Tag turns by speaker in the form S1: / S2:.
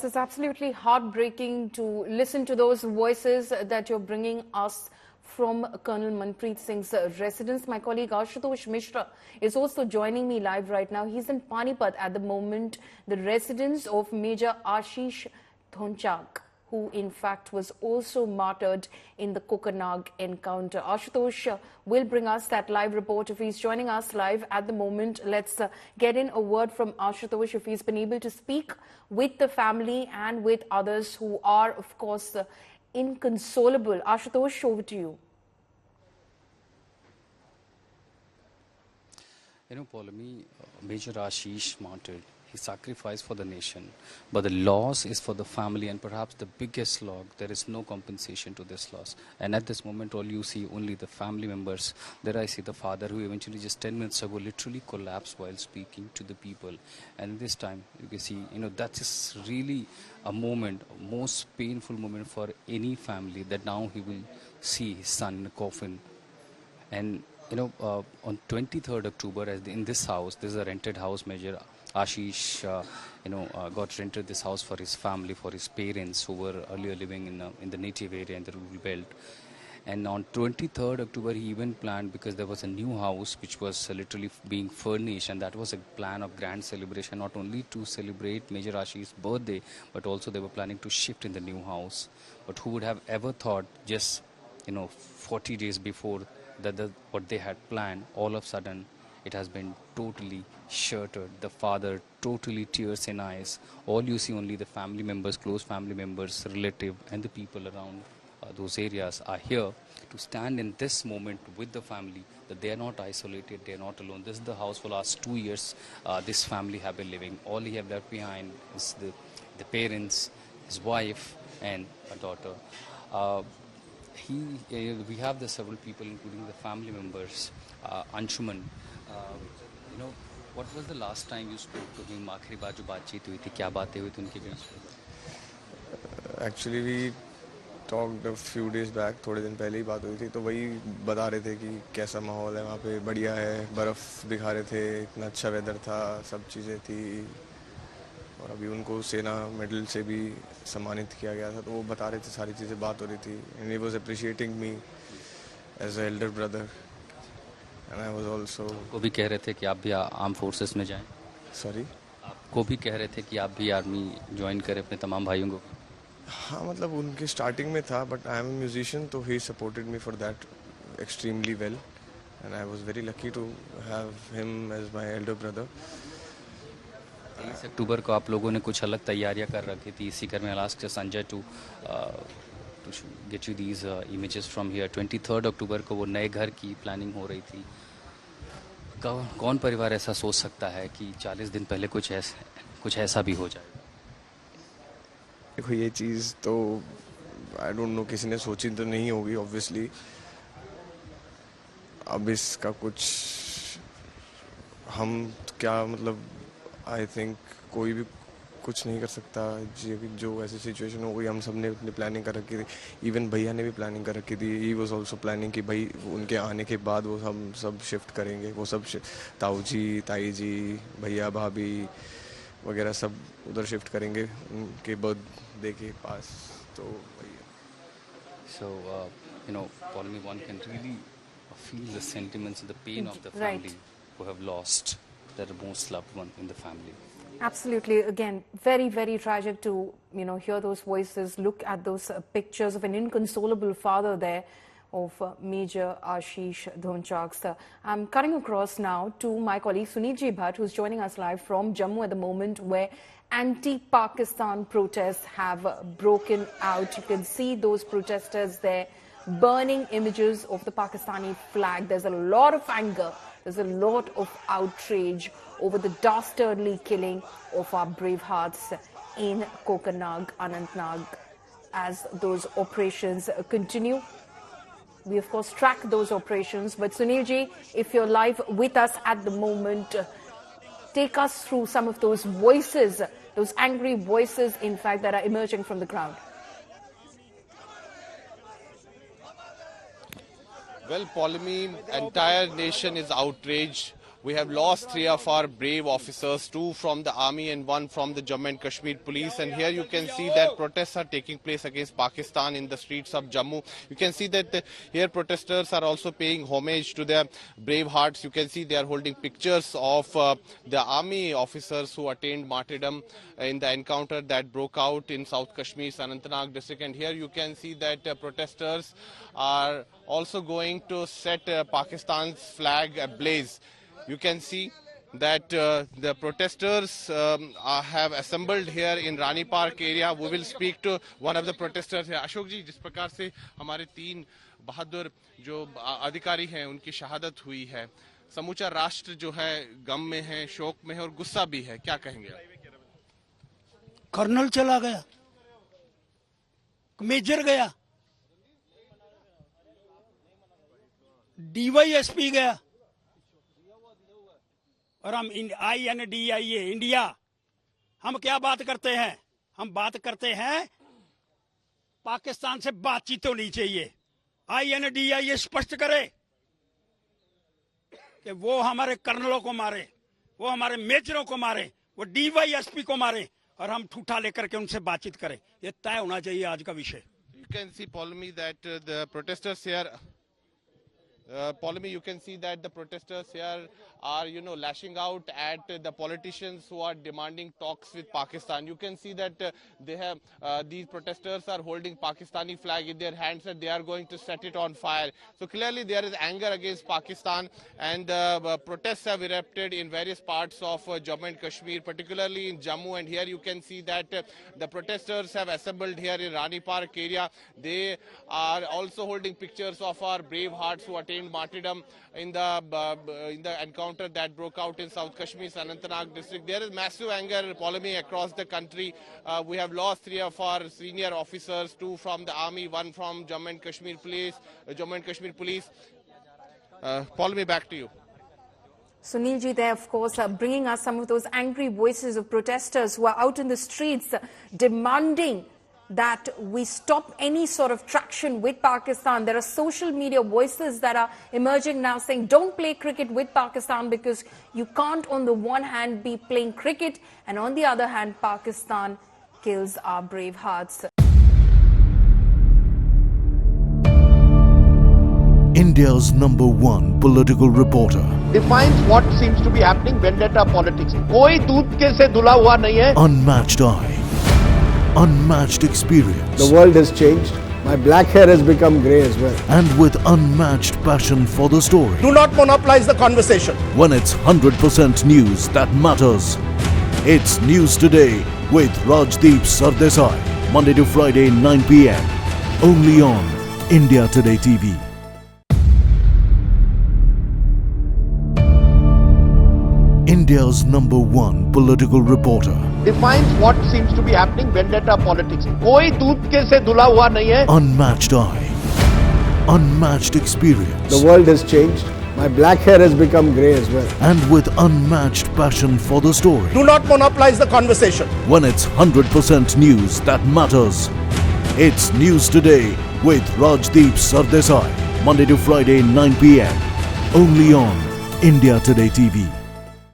S1: It's absolutely heartbreaking to listen to those voices that you're bringing us from Colonel Manpreet Singh's residence. My colleague Ashutosh Mishra is also joining me live right now. He's in Panipat at the moment, the residence of Major Aashish Dhonachak, who in fact was also martyred in the Kokarnag encounter. Ashutosh will bring us that live report if he's joining us live at the moment. Let's get in a word from Ashutosh if he's been able to speak with the family and with others who are, of course, inconsolable. Ashutosh, over to you.
S2: You know, Paulami, Major Aashish martyred. He sacrificed for the nation, but the loss is for the family, and perhaps the biggest loss. There is no compensation to this loss. And at this moment, all you see only the family members. There I see the father who eventually just 10 minutes ago literally collapsed while speaking to the people. And this time, you can see, that is really a moment, most painful moment for any family, that now he will see his son in a coffin. And on 23rd October, in this house, this is a rented house, Major Aashish, got rented this house for his family, for his parents who were earlier living in the native area in the rural belt. And on 23rd October, he even planned, because there was a new house which was literally being furnished, and that was a plan of grand celebration, not only to celebrate Major Aashish's birthday, but also they were planning to shift in the new house. But who would have ever thought, just 40 days before that what they had planned, all of a sudden it has been totally shattered. The father, totally tears in eyes. All you see, only the family members, close family members, relative, and the people around those areas are here to stand in this moment with the family, that they are not isolated, they are not alone. This is the house for the last 2 years this family have been living. All he have left behind is the parents, his wife, and a daughter. We have the several people, including the family members. Anshuman, what was the last time you spoke to him? आखिरी बार जो बातचीत हुई थी, क्या बातें हुई थी उनके बीच में?
S3: Actually, we talked a few days back. थोड़े दिन पहले ही बात हुई थी, तो वही बता रहे थे कि कैसा माहौल है वहाँ पे, बढ़िया है, बर्फ दिखा रहे थे, इतना अच्छा वेदर था, सब चीज़ें थी. और अभी उनको सेना मेडल से भी सम्मानित किया गया था, तो वो बता रहे थे, सारी चीज़ें बात हो रही थी. And he was appreciating me as an elder brother. And I was also.
S2: को भी कह रहे थे कि आप भी आर्म फोर्सेस में जाएं.
S3: Sorry.
S2: आपको भी कह रहे थे कि आप भी आर्मी ज्वाइन करें अपने तमाम भाइयों को.
S3: हाँ, मतलब उनके स्टार्टिंग में था, but I am a musician, तो he supported me for that extremely well, and I was very lucky to have him as my elder brother.
S2: 23 अक्टूबर को आप लोगों ने कुछ अलग तैयारियां कर रखी थी. इसी घर में ask Sanjay to get you these images from here. 23 अक्टूबर को वो नए घर की प्लानिंग हो रही थी. कौन परिवार ऐसा सोच सकता है कि 40 दिन पहले कुछ ऐसा भी हो जाए?
S3: देखो, ये चीज़ तो आई डोंट नो, किसी ने सोची तो नहीं होगी ऑब्वियसली. अब इसका कुछ हम क्या, मतलब आई थिंक कोई भी कुछ नहीं कर सकता. जो ऐसी सिचुएशन हो गई, हम सब ने अपनी प्लानिंग कर रखी थी. इवन भैया ने भी प्लानिंग कर रखी थी. ही वाज आल्सो प्लानिंग कि भाई उनके आने के बाद वो हम सब शिफ्ट करेंगे. वो सब ताऊ जी, ताई जी, भैया, भाभी वगैरह सब उधर शिफ्ट करेंगे उनके बर्थडे के पास. तो भैया.
S2: So, Paulami, one can really feel the sentiments and the pain of the family who have lost their most loved one in the family.
S1: Absolutely. Again, very, very tragic to, hear those voices, look at those pictures of an inconsolable father there of Major Aashish Dhonachak. I'm cutting across now to my colleague Sunilji Bhatt, who's joining us live from Jammu at the moment, where anti-Pakistan protests have broken out. You can see those protesters there burning images of the Pakistani flag. There's a lot of anger. There's a lot of outrage over the dastardly killing of our brave hearts in Kokarnag, Anantnag. As those operations continue, we of course track those operations. But Sunilji, if you're live with us at the moment, take us through some of those voices, those angry voices, in fact, that are emerging from the crowd.
S4: Well, Paulami, entire nation is outraged We have lost 3 of our brave officers, 2 from the army and 1 from the Jammu and Kashmir police. And here you can see that protests are taking place against Pakistan in the streets of Jammu. You can see that here protesters are also paying homage to their brave hearts. You can see they are holding pictures of the army officers who attained martyrdom in the encounter that broke out in South Kashmir's Anantnag district. And here you can see that protesters are also going to set Pakistan's flag ablaze. You can see that the protesters have assembled here in Rani Park area. We will speak to one of the protesters here. Ashok ji, जिस प्रकार से हमारे 3 बहादुर जो अधिकारी हैं उनकी शहादत हुई है, समूचा राष्ट्र जो है गम में है, शोक में है और गुस्सा भी है, क्या कहेंगे?
S5: कर्नल चला गया, मेजर गया, डीवाईएसपी गया और हम INDIA इंडिया, हम क्या बात करते हैं? हम बात करते हैं पाकिस्तान से बातचीत होनी चाहिए। INDIA स्पष्ट करे कि वो हमारे कर्नलों को मारे, वो हमारे मेजरों को मारे, वो DYSP को मारे और हम ठूठा लेकर के उनसे बातचीत करें। ये तय होना चाहिए आज का विषय।
S4: You can see, Polmy, that the protesters here. Polmy, you can see that the protesters here are, lashing out at the politicians who are demanding talks with Pakistan. You can see that they have these protesters are holding Pakistani flag in their hands and they are going to set it on fire. So clearly there is anger against Pakistan, and protests have erupted in various parts of Jammu and Kashmir, particularly in Jammu. And here you can see that the protesters have assembled here in Rani Park area. They are also holding pictures of our brave hearts who attained martyrdom in the encounter that broke out in South Kashmir's Anantnag district. There is massive anger, Polemy, across the country. We have lost 3 of our senior officers, 2 from the army, 1 from Jammu and Kashmir police. Polemy, back to you.
S1: Sunil ji there, of course, bringing us some of those angry voices of protesters who are out in the streets demanding that we stop any sort of traction with Pakistan. There are social media voices that are emerging now saying don't play cricket with Pakistan, because you can't on the one hand be playing cricket and on the other hand Pakistan kills our brave hearts.
S6: India's #1 political reporter
S7: defines what seems to be happening, vendetta politics. कोई दूध के से धुला हुआ नहीं है.
S6: Unmatched eye, unmatched experience.
S8: The world has changed. My black hair has become grey as well.
S6: And with unmatched passion for the story.
S7: Do not monopolize the conversation.
S6: When it's 100% news that matters. It's News Today with Rajdeep Sardesai. Monday to Friday, 9 p.m. Only on India Today TV. India's #1 political reporter.
S7: Defines what seems to be happening, vendetta politics. कोई दूध के से धुला हुआ नहीं है.
S6: Unmatched eye, unmatched experience.
S8: The world has changed. My black hair has become grey as well.
S6: And with unmatched passion for the story.
S7: Do not monopolize the conversation.
S6: When it's 100% news that matters. It's News Today with Rajdeep Sardesai. Monday to Friday, 9 p.m. Only on India Today TV.